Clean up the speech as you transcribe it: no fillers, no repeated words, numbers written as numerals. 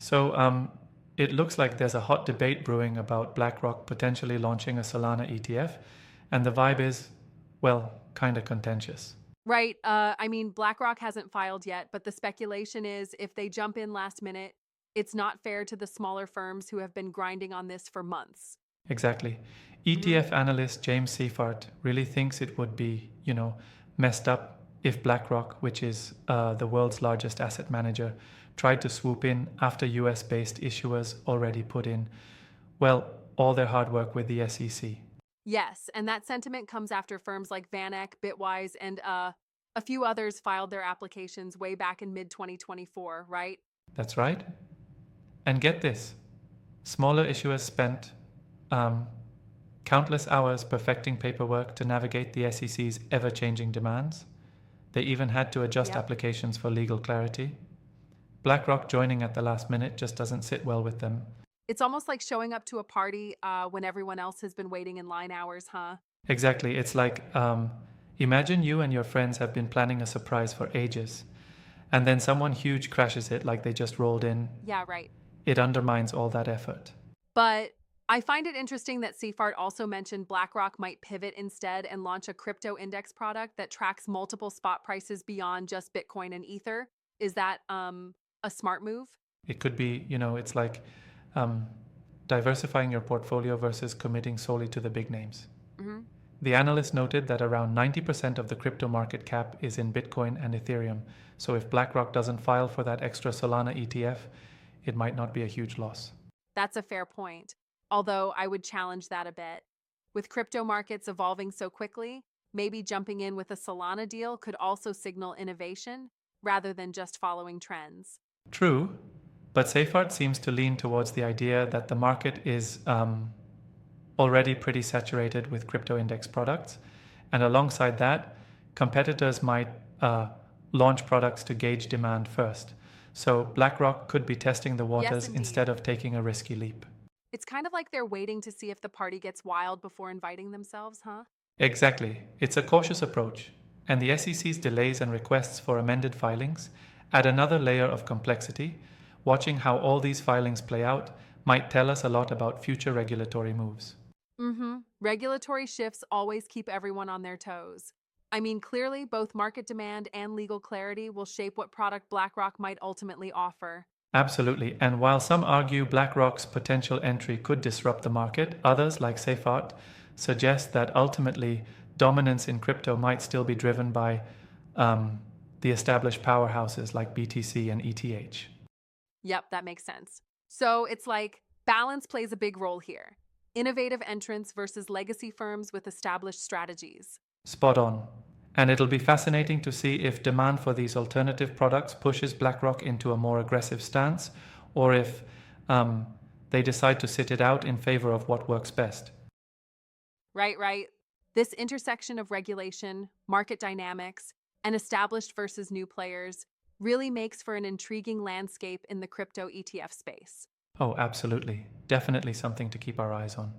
So it looks like there's a hot debate brewing about BlackRock potentially launching a Solana ETF, and the vibe is, well, kind of contentious. Right. I mean, BlackRock hasn't filed yet, but the speculation is if they jump in last minute, it's not fair to the smaller firms who have been grinding on this for months. Exactly. Hmm. ETF analyst James Seifert really thinks it would be, messed up if BlackRock, which is the world's largest asset manager, tried to swoop in after US based issuers already put in, well, all their hard work with the SEC. Yes, and that sentiment comes after firms like VanEck, Bitwise, and a few others filed their applications way back in mid 2024, right? That's right. And get this, smaller issuers spent um, countless hours perfecting paperwork to navigate the SEC's ever changing demands. They even had to adjust Yep. applications for legal clarity. BlackRock joining at the last minute just doesn't sit well with them. It's almost like showing up to a party when everyone else has been waiting in line hours, huh? Exactly. It's like imagine you and your friends have been planning a surprise for ages, and then someone huge crashes it like they just rolled in. Yeah, right. It undermines all that effort. But I find it interesting that Seifert also mentioned BlackRock might pivot instead and launch a crypto index product that tracks multiple spot prices beyond just Bitcoin and Ether. Is that a smart move? It could be, it's like um, diversifying your portfolio versus committing solely to the big names. Hmm. The analyst noted that around 90% of the crypto market cap is in Bitcoin and Ethereum, so if BlackRock doesn't file for that extra Solana ETF, it might not be a huge loss. That's a fair point. Although I would challenge that a bit. With crypto markets evolving so quickly, maybe jumping in with a Solana deal could also signal innovation rather than just following trends. True, but Seyfarth seems to lean towards the idea that the market is already pretty saturated with crypto index products, and alongside that, competitors might uh, launch products to gauge demand first. So BlackRock could be testing the Yes, waters indeed. instead of taking a risky leap. It's kind of like they're waiting to see if the party gets wild before inviting themselves, huh? Exactly. It's a cautious approach, and the SEC's delays and requests for amended filings add another layer of complexity. Watching how all these filings play out might tell us a lot about future regulatory moves. Mm-hmm. Regulatory shifts always keep everyone on their toes. I mean, clearly, both market demand and legal clarity will shape what product BlackRock might ultimately offer. Absolutely. And while some argue BlackRock's potential entry could disrupt the market, others, like Seyfarth, suggest that ultimately dominance in crypto might still be driven by um, the established powerhouses like BTC and ETH. Yep, that makes sense. So it's like balance plays a big role here. Innovative entrants versus legacy firms with established strategies. Spot on. And it'll be fascinating to see if demand for these alternative products pushes BlackRock into a more aggressive stance or if um, they decide to sit it out in favor of what works best. Right, right. This intersection of regulation, market dynamics, and established versus new players really makes for an intriguing landscape in the crypto ETF space. Oh, absolutely. Definitely something to keep our eyes on.